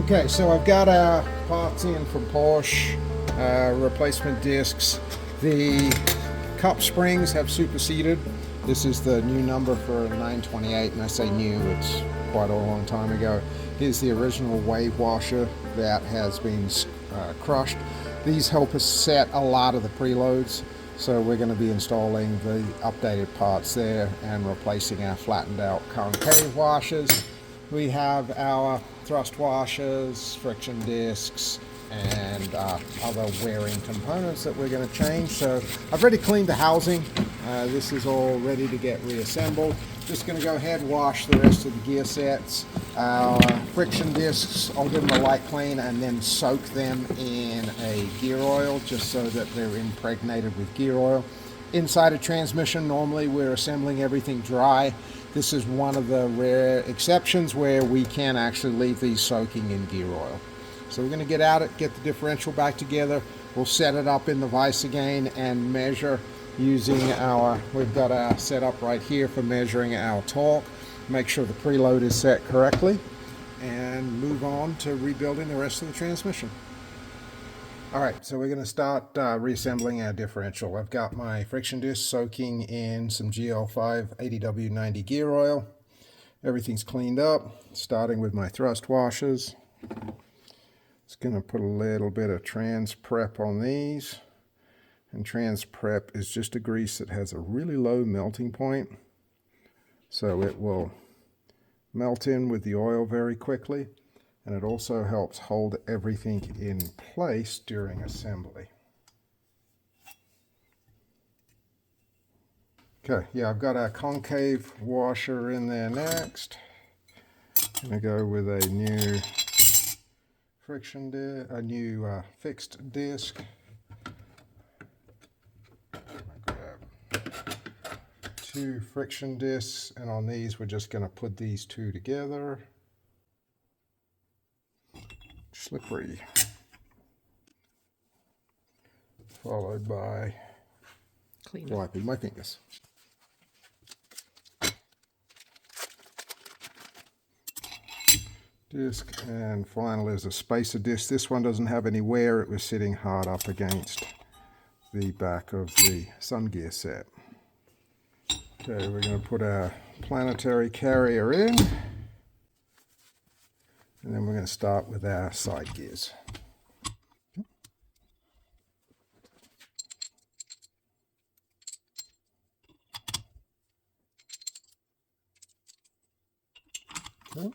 Okay, so I've got our parts in from Porsche, replacement discs. The cup springs have superseded. This is the new number for 928, and I say new, it's quite a long time ago. Here's the original wave washer that has been crushed. These help us set a lot of the preloads, so we're going to be installing the updated parts there and replacing our flattened out concave washers. We have our thrust washers, friction discs, and other wearing components that we're going to change. So I've already cleaned the housing. This is all ready to get reassembled. Just going to go ahead and wash the rest of the gear sets. Our friction discs, I'll give them a light clean and then soak them in a gear oil just so that they're impregnated with gear oil. Inside a transmission, normally we're assembling everything dry. This is one of the rare exceptions where we can actually leave these soaking in gear oil. So we're going to get at it, get the differential back together. We'll set it up in the vise again and measure using we've got our setup right here for measuring our torque. Make sure the preload is set correctly and move on to rebuilding the rest of the transmission. Alright, so we're going to start reassembling our differential. I've got my friction disc soaking in some GL5 80W90 gear oil. Everything's cleaned up, starting with my thrust washers. Just going to put a little bit of trans prep on these. And trans prep is just a grease that has a really low melting point. So it will melt in with the oil very quickly. And it also helps hold everything in place during assembly. Okay, yeah, I've got a concave washer in there next. I'm going to go with a new friction disc, a new fixed disc. Grab 2 friction discs, and on these we're just going to put these 2 together. Slippery, followed by wiping my fingers. Disc, and finally there's a spacer disc. This one doesn't have any wear. It was sitting hard up against the back of the sun gear set. Okay, we're going to put our planetary carrier in. And then we're going to start with our side gears. Okay.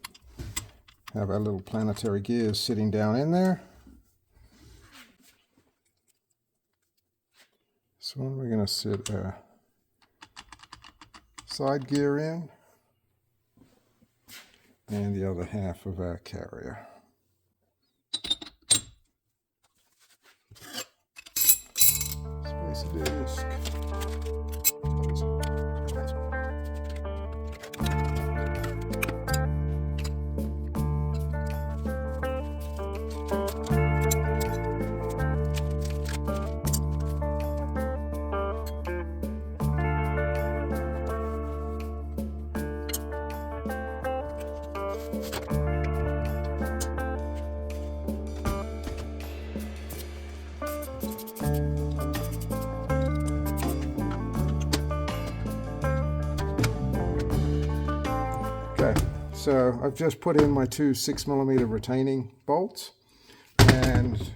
Have our little planetary gears sitting down in there. This one we're going to sit a side gear in. And the other half of our carrier. Spacer disc. So I've just put in my 2 6mm retaining bolts, and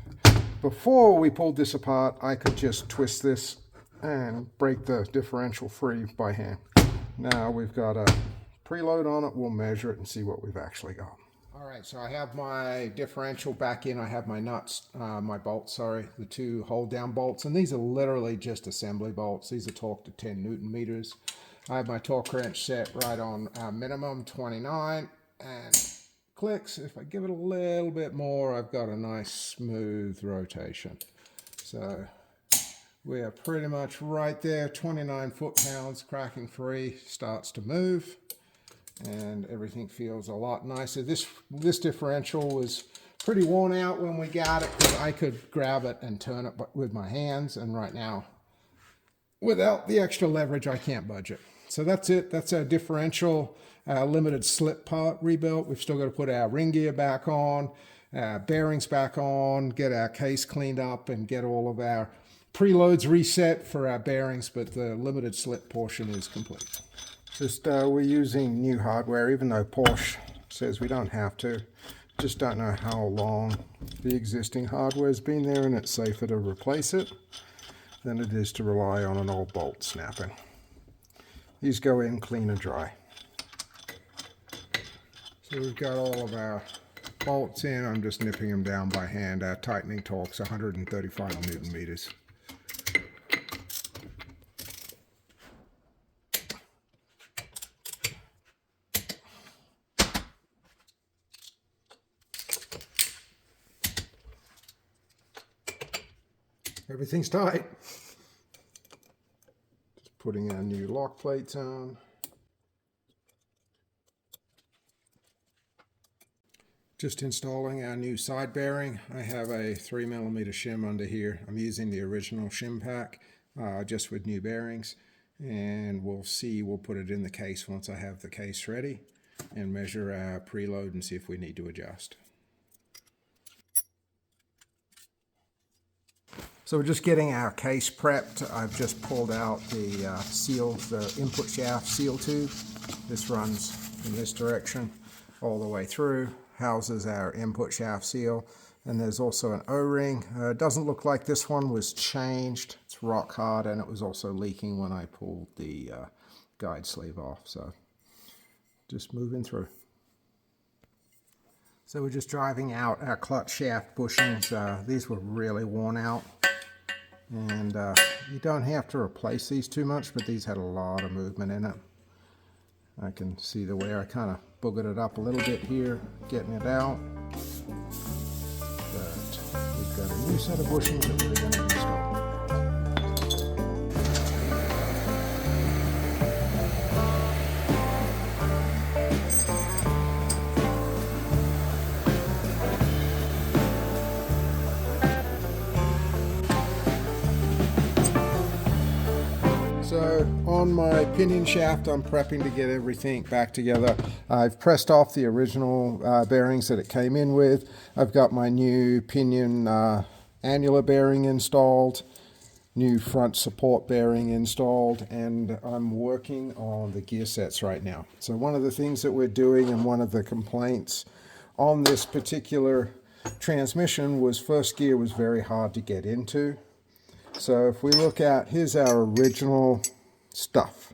before we pulled this apart I could just twist this and break the differential free by hand. Now we've got a preload on it, we'll measure it and see what we've actually got. Alright, so I have my differential back in, I have my nuts, my bolts, sorry, the 2 hold down bolts, and these are literally just assembly bolts. These are torqued to 10 Newton meters. I have my torque wrench set right on minimum 29 and clicks. If I give it a little bit more, I've got a nice smooth rotation. So we are pretty much right there, 29 foot-pounds, cracking free, starts to move, and everything feels a lot nicer. This differential was pretty worn out when we got it because I could grab it and turn it with my hands, and right now, without the extra leverage, I can't budge it. So that's it. That's our differential limited slip part rebuilt. We've still got to put our ring gear back on. bearings back on, get our case cleaned up, and get all of our preloads reset for our bearings, but the limited slip portion is complete. Just we're using new hardware, even though Porsche says we don't have to. Just don't know how long the existing hardware's been there, and it's safer to replace it than it is to rely on an old bolt snapping. These go in clean and dry. So we've got all of our bolts in. I'm just nipping them down by hand. Our tightening torque's 135 Newton meters. Everything's tight. Just putting our new lock plates on. Just installing our new side bearing. I have a 3mm shim under here. I'm using the original shim pack just with new bearings, and we'll put it in the case once I have the case ready and measure our preload and see if we need to adjust. So we're just getting our case prepped. I've just pulled out the seal, the input shaft seal tube. This runs in this direction all the way through, houses our input shaft seal, and there's also an O-ring. It doesn't look like this one was changed. It's rock hard, and it was also leaking when I pulled the guide sleeve off. So just moving through. So we're just driving out our clutch shaft bushings. These were really worn out. And you don't have to replace these too much, but these had a lot of movement in it. I can see the way I kind of boogered it up a little bit here, getting it out. But we've got a new set of bushings that we're going to install. So on my pinion shaft, I'm prepping to get everything back together. I've pressed off the original bearings that it came in with. I've got my new pinion annular bearing installed, new front support bearing installed, and I'm working on the gear sets right now. So one of the things that we're doing, and one of the complaints on this particular transmission, was first gear was very hard to get into. So if we look at, here's our original stuff.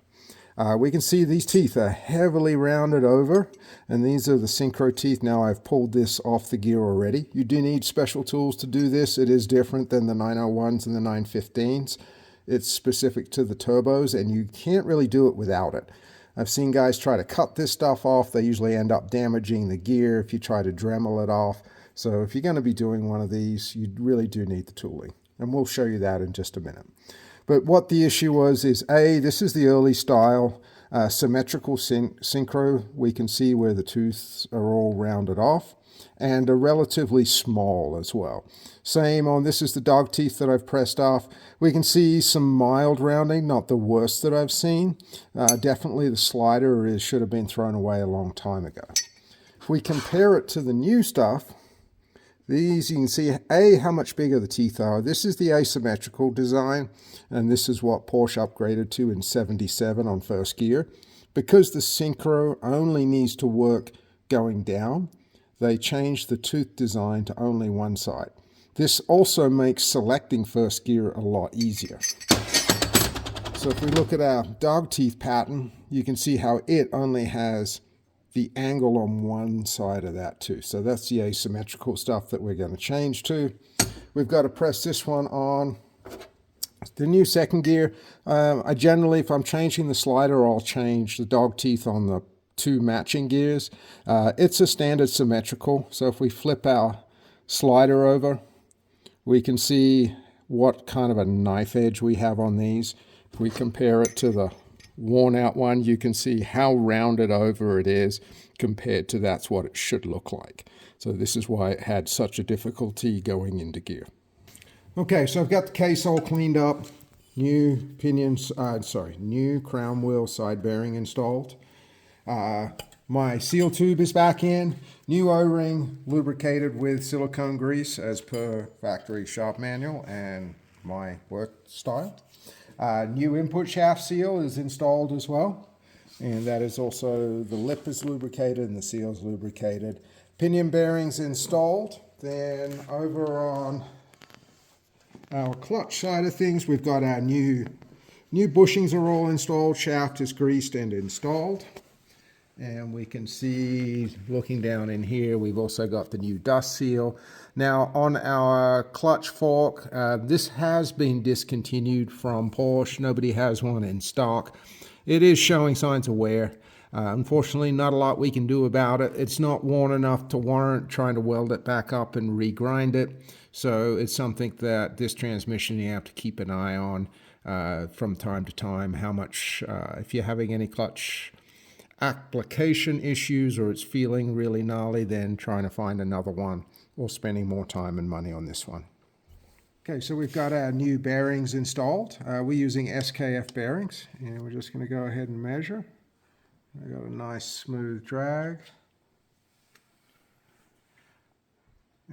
We can see these teeth are heavily rounded over, and these are the synchro teeth. Now I've pulled this off the gear already. You do need special tools to do this. It is different than the 901s and the 915s. It's specific to the turbos, and you can't really do it without it. I've seen guys try to cut this stuff off. They usually end up damaging the gear if you try to Dremel it off. So if you're going to be doing one of these, you really do need the tooling. And we'll show you that in just a minute. But what the issue was is, this is the early style symmetrical synchro. We can see where the tooths are all rounded off and are relatively small as well. Same on, this is the dog teeth that I've pressed off. We can see some mild rounding, not the worst that I've seen. Definitely the slider should have been thrown away a long time ago. If we compare it to the new stuff, these, you can see, how much bigger the teeth are. This is the asymmetrical design, and this is what Porsche upgraded to in 77 on first gear. Because the synchro only needs to work going down, they changed the tooth design to only one side. This also makes selecting first gear a lot easier. So if we look at our dog teeth pattern, you can see how it only has the angle on one side of that too. So that's the asymmetrical stuff that we're going to change to. We've got to press this one on. The new second gear, I generally, if I'm changing the slider, I'll change the dog teeth on the two matching gears. It's a standard symmetrical, so if we flip our slider over, we can see what kind of a knife edge we have on these. If we compare it to the worn out one, you can see how rounded over it is compared to that's what it should look like. So this is why it had such a difficulty going into gear. Okay, so I've got the case all cleaned up, new crown wheel side bearing installed. My My seal tube is back in. New O-ring lubricated with silicone grease as per factory shop manual and my work style. New input shaft seal is installed as well. And that is also, the lip is lubricated and the seal is lubricated. Pinion bearings installed. Then over on our clutch side of things, we've got our new bushings are all installed. Shaft is greased and installed. And we can see, looking down in here, we've also got the new dust seal. Now on our clutch fork, this has been discontinued from Porsche. Nobody has one in stock. It is showing signs of wear. Unfortunately, not a lot we can do about it. It's not worn enough to warrant trying to weld it back up and regrind it. So it's something that this transmission you have to keep an eye on from time to time. How much, if you're having any clutch application issues or it's feeling really gnarly, then trying to find another one or spending more time and money on this one. Okay, so we've got our new bearings installed. We're using SKF bearings, and we're just going to go ahead and measure. I got a nice smooth drag.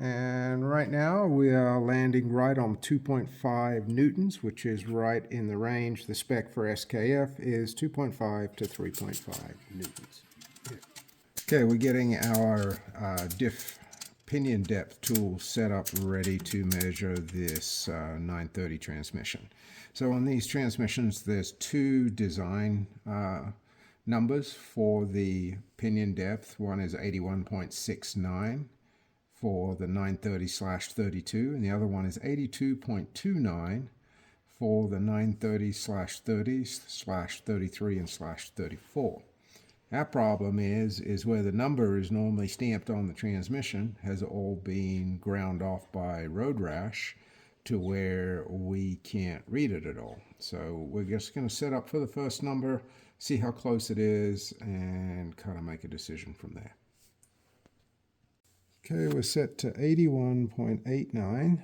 And right now we are landing right on 2.5 newtons, which is right in the range. The spec for SKF is 2.5 to 3.5 newtons. Okay, we're getting our Pinion depth tool set up ready to measure this 930 transmission. So on these transmissions, there's two design numbers for the pinion depth. One is 81.69 for the 930/32, and the other one is 82.29 for the 930/30/33 and /34. Our problem is where the number is normally stamped on the transmission has all been ground off by road rash to where we can't read it at all. So we're just going to set up for the first number, see how close it is, and kind of make a decision from there. Okay, we're set to 81.89.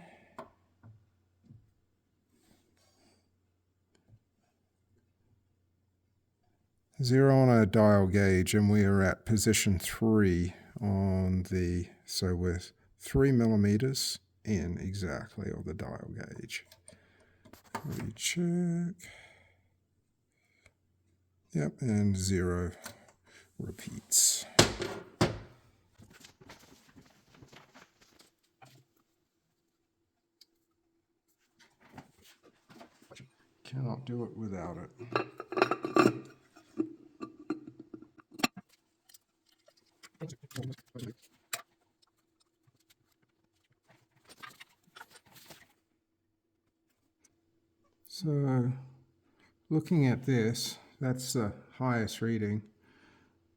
Zero on our dial gauge, and we are at position 3 on the, so we're 3 millimeters in exactly on the dial gauge. Recheck. Yep, and 0 repeats. Cannot do it without it. So, looking at this, that's the highest reading.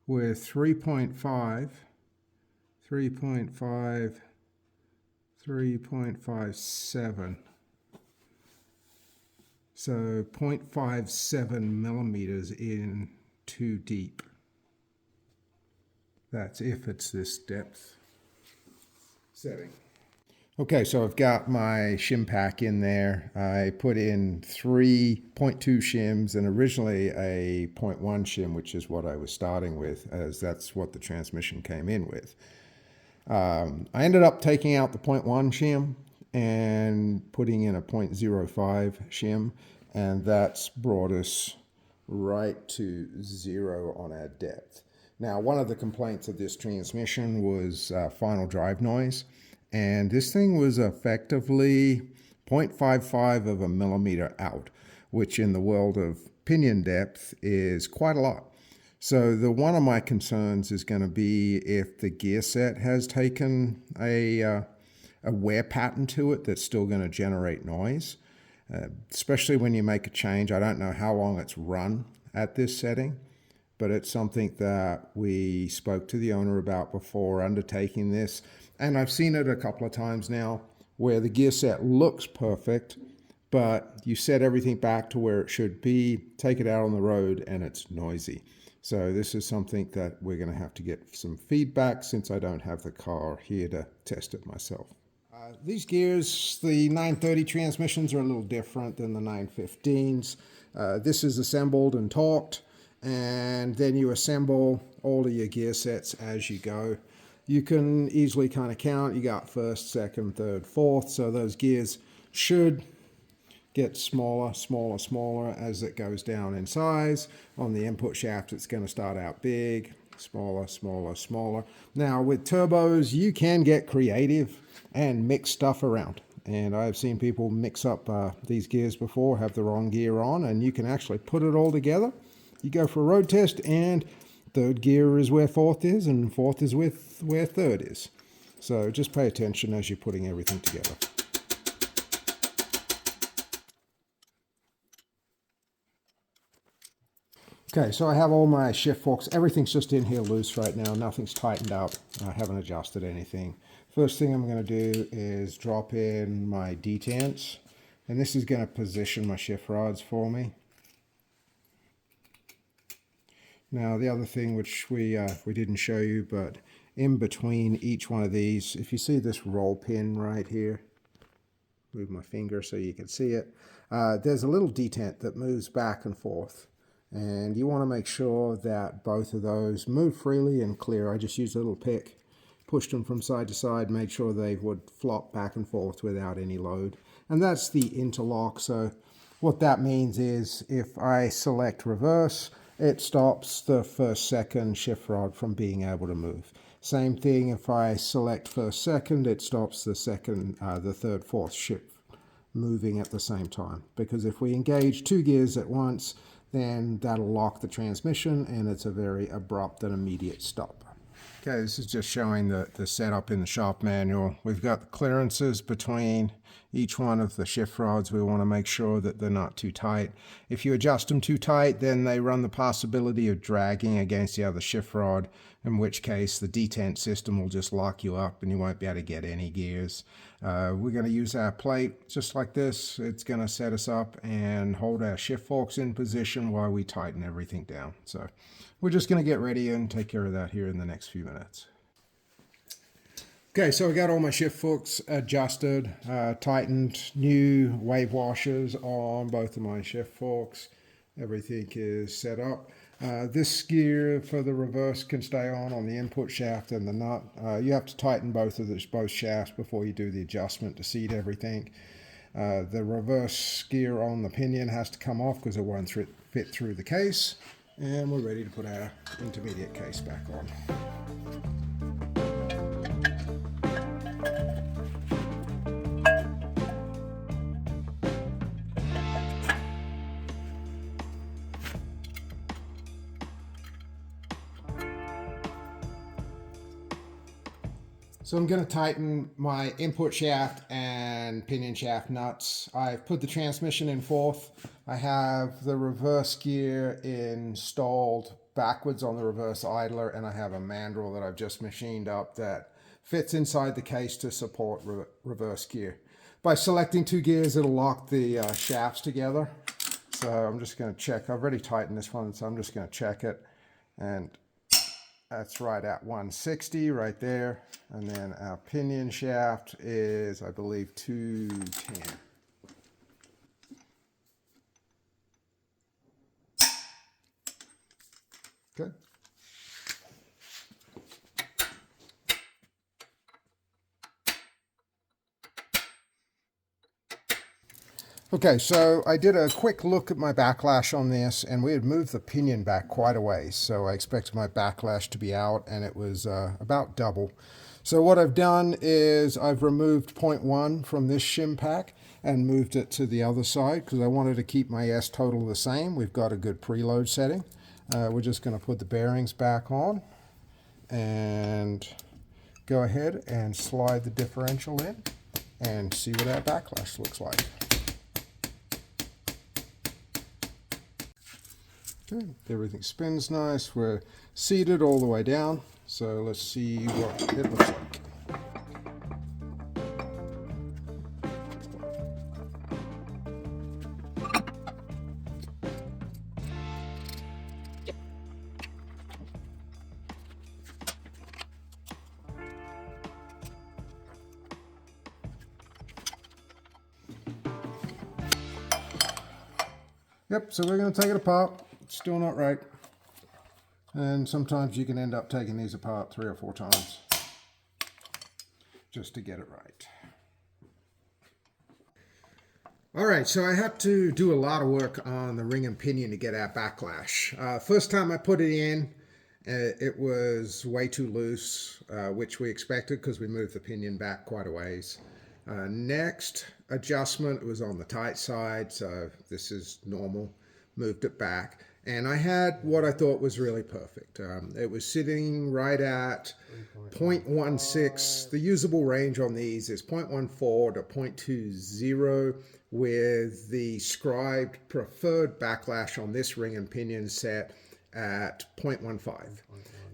We're 3.5, 3.57. So 0.57 millimeters in too deep. That's if it's this depth setting. Okay, so I've got my shim pack in there. I put in 3.2 shims and originally a 0.1 shim, which is what I was starting with, as that's what the transmission came in with. I ended up taking out the 0.1 shim and putting in a 0.05 shim, and that's brought us right to 0 on our depth. Now, one of the complaints of this transmission was final drive noise. And this thing was effectively 0.55 of a millimeter out, which in the world of pinion depth is quite a lot. So one of my concerns is going to be if the gear set has taken a wear pattern to it that's still going to generate noise, especially when you make a change. I don't know how long it's run at this setting, but it's something that we spoke to the owner about before undertaking this. And I've seen it a couple of times now where the gear set looks perfect, but you set everything back to where it should be, take it out on the road, and it's noisy. So this is something that we're going to have to get some feedback since I don't have the car here to test it myself. These gears, the 930 transmissions are a little different than the 915s. This is assembled and torqued, and then you assemble all of your gear sets as you go. You can easily kind of count. You got first, second, third, fourth, so those gears should get smaller, smaller, smaller as it goes down in size. On the input shaft, it's going to start out big, smaller, smaller, smaller. Now with turbos, you can get creative and mix stuff around. And I've seen people mix up these gears before, have the wrong gear on, and you can actually put it all together. You go for a road test, and third gear is where fourth is, and fourth is with where third is. So just pay attention as you're putting everything together. Okay, so I have all my shift forks. Everything's just in here loose right now. Nothing's tightened up. I haven't adjusted anything. First thing I'm going to do is drop in my detents. And this is going to position my shift rods for me. Now the other thing which we didn't show you, but in between each one of these, if you see this roll pin right here, move my finger so you can see it, there's a little detent that moves back and forth. And you want to make sure that both of those move freely and clear. I just used a little pick, pushed them from side to side, made sure they would flop back and forth without any load. And that's the interlock. So what that means is if I select reverse, it stops the first, second shift rod from being able to move. Same thing if I select first, second, it stops the second, the third, fourth shift moving at the same time. Because if we engage two gears at once, then that'll lock the transmission, and it's a very abrupt and immediate stop. Okay, this is just showing the setup in the shop manual. We've got the clearances between each one of the shift rods. We want to make sure that they're not too tight. If you adjust them too tight, then they run the possibility of dragging against the other shift rod, in which case the detent system will just lock you up and you won't be able to get any gears. We're going to use our plate just like this. It's going to set us up and hold our shift forks in position while we tighten everything down. So we're just going to get ready and take care of that here in the next few minutes. Okay, so I got all my shift forks adjusted, tightened, new wave washers on both of my shift forks. Everything is set up. This gear for the reverse can stay on the input shaft and the nut. You have to tighten both shafts before you do the adjustment to seat everything. The reverse gear on the pinion has to come off because it won't fit through the case. And we're ready to put our intermediate case back on. So I'm going to tighten my input shaft and pinion shaft nuts. I've put the transmission in fourth. I have the reverse gear installed backwards on the reverse idler, and I have a mandrel that I've just machined up that fits inside the case to support reverse gear. By selecting two gears, it'll lock the shafts together. So I'm just going to check. I've already tightened this one, so I'm just going to check it. And that's right at 160 right there. And then our pinion shaft is, I believe, 210. Okay. Okay, so I did a quick look at my backlash on this, and we had moved the pinion back quite a ways. So I expected my backlash to be out, and it was about double. So what I've done is I've removed 0.1 from this shim pack and moved it to the other side because I wanted to keep my S total the same. We've got a good preload setting. We're just going to put the bearings back on and go ahead and slide the differential in and see what our backlash looks like. Okay, everything spins nice. We're seated all the way down. So let's see what it looks like. Yep, so we're going to take it apart. It's still not right. And sometimes you can end up taking these apart 3 or 4 times just to get it right. All right, so I had to do a lot of work on the ring and pinion to get our backlash. First time I put it in, it was way too loose, which we expected because we moved the pinion back quite a ways. Next adjustment was on the tight side, so this is normal. Moved it back, and I had what I thought was really perfect. It was sitting right at 0.16. The usable range on these is 0.14 to 0.20, with the scribed preferred backlash on this ring and pinion set at 0.15.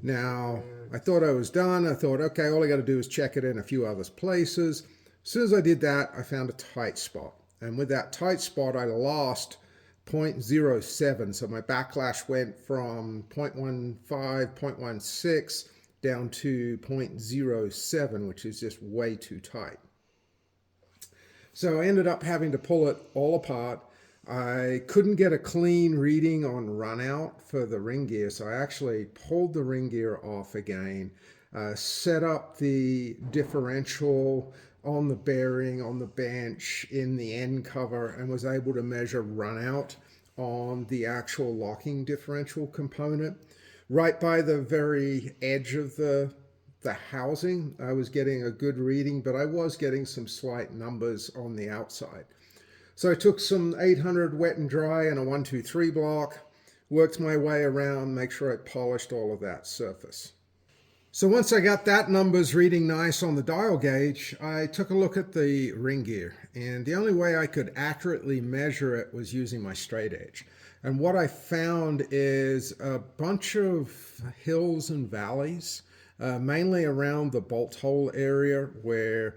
Now, I thought I was done. I thought, okay, all I got to do is check it in a few other places. As soon as I did that, I found a tight spot. And with that tight spot, I lost 0.07. So my backlash went from 0.15, 0.16 down to 0.07, which is just way too tight. So I ended up having to pull it all apart. I couldn't get a clean reading on run out for the ring gear, so I actually pulled the ring gear off again, set up the differential on the bearing, on the bench, in the end cover, and was able to measure run out on the actual locking differential component. Right by the very edge of the housing, I was getting a good reading, but I was getting some slight numbers on the outside. So I took some 800 wet and dry and a 123 block, worked my way around, make sure I polished all of that surface. So once I got that numbers reading nice on the dial gauge, I took a look at the ring gear, and the only way I could accurately measure it was using my straight edge. And what I found is a bunch of hills and valleys, mainly around the bolt hole area, where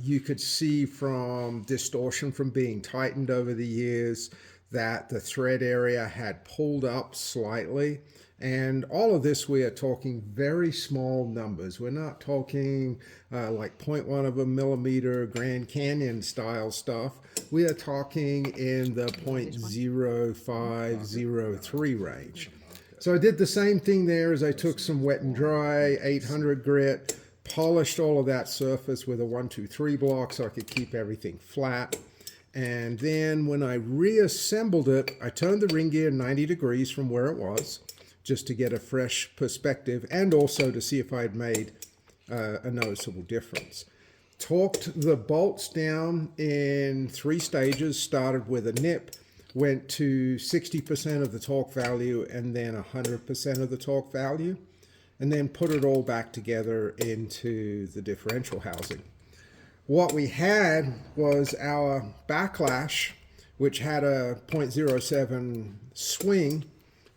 you could see from distortion from being tightened over the years that the thread area had pulled up slightly. And all of this, we are talking very small numbers. We're not talking like 0.1 of a millimeter Grand Canyon style stuff. We are talking in the 0.0503 range. So I did the same thing there as I took some wet and dry, 800 grit, polished all of that surface with a 123 block so I could keep everything flat. And then when I reassembled it, I turned the ring gear 90 degrees from where it was, just to get a fresh perspective and also to see if I had made a noticeable difference. Torqued the bolts down in 3 stages, started with a nip, went to 60% of the torque value and then 100% of the torque value, and then put it all back together into the differential housing. What we had was our backlash, which had a 0.07 swing.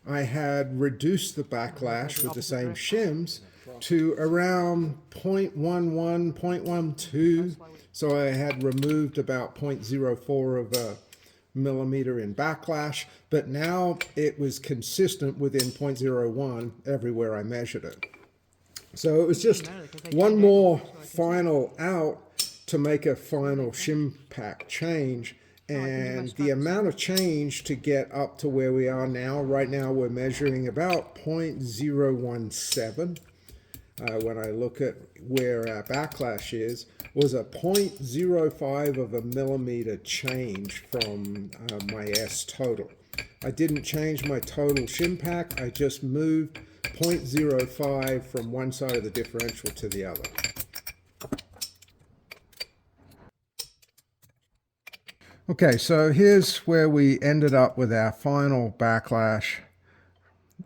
I had reduced the backlash with the same shims to around 0.11, 0.12. So I had removed about 0.04 of a millimeter in backlash, but now it was consistent within 0.01 everywhere I measured it. So it was just one more final out to make a final shim pack change, and the amount of change to get up to where we are now, right now we're measuring about 0.017. When I look at where our backlash is, was a 0.05 of a millimeter change from my S total. I didn't change my total shim pack, I just moved 0.05 from one side of the differential to the other. Okay, so here's where we ended up with our final backlash,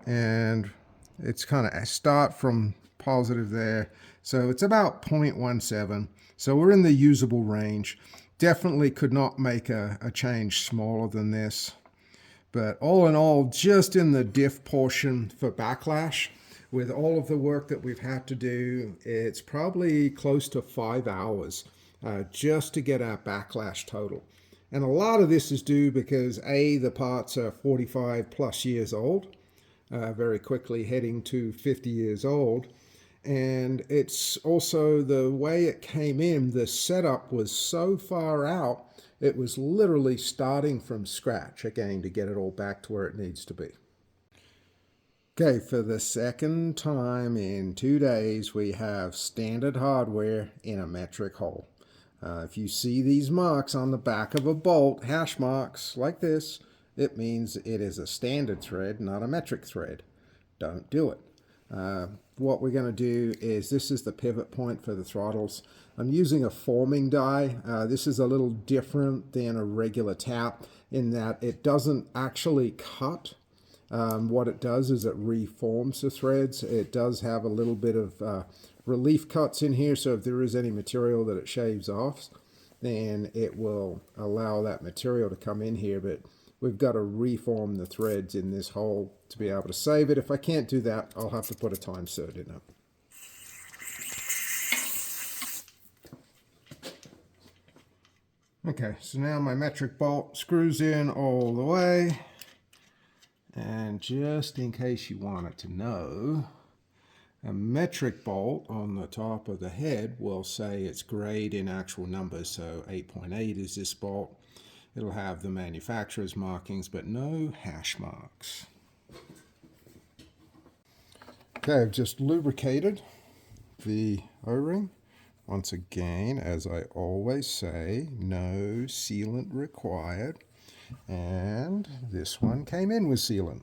and it's kind of start from positive there. So it's about 0.17. So we're in the usable range. Definitely could not make a change smaller than this. But all in all, just in the diff portion for backlash, with all of the work that we've had to do, it's probably close to 5 hours just to get our backlash total. And a lot of this is due because A, the parts are 45 plus years old, very quickly heading to 50 years old. And it's also the way it came in, the setup was so far out, it was literally starting from scratch again to get it all back to where it needs to be. Okay, for the second time in 2 days, we have standard hardware in a metric hole. If you see these marks on the back of a bolt, hash marks like this, it means it is a standard thread, not a metric thread. Don't do it. What we're going to do is, this is the pivot point for the throttles. I'm using a forming die. This is a little different than a regular tap in that it doesn't actually cut. What it does is it reforms the threads. It does have a little bit of relief cuts in here, so if there is any material that it shaves off, then it will allow that material to come in here, but we've got to reform the threads in this hole to be able to save it. If I can't do that, I'll have to put a time cert in it. Okay, so now my metric bolt screws in all the way. And just in case you wanted to know, a metric bolt on the top of the head will say its grade in actual numbers. So 8.8 is this bolt. It'll have the manufacturer's markings, but no hash marks. Okay, I've just lubricated the O-ring. Once again, as I always say, no sealant required. And this one came in with sealant.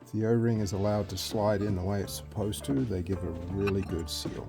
If the O-ring is allowed to slide in the way it's supposed to, they give a really good seal.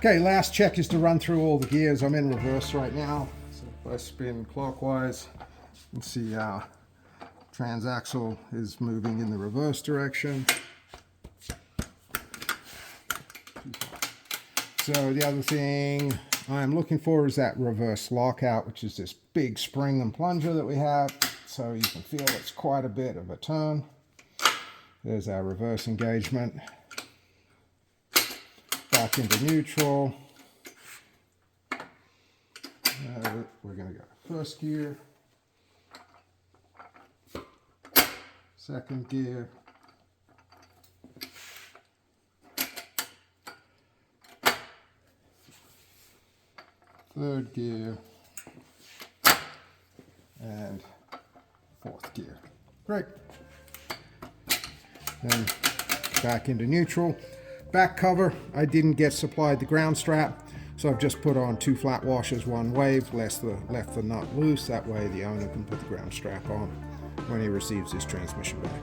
Okay, last check is to run through all the gears. I'm in reverse right now, so if I spin clockwise, you can see our transaxle is moving in the reverse direction. So the other thing I'm looking for is that reverse lockout, which is this big spring and plunger that we have. So you can feel it's quite a bit of a turn. There's our reverse engagement. Back into neutral. We're going to go first gear, second gear, third gear, and fourth gear. Great. Then back into neutral. Back cover, I didn't get supplied the ground strap, so I've just put on 2 flat washers, 1 wave, left the nut loose. That way the owner can put the ground strap on when he receives his transmission back.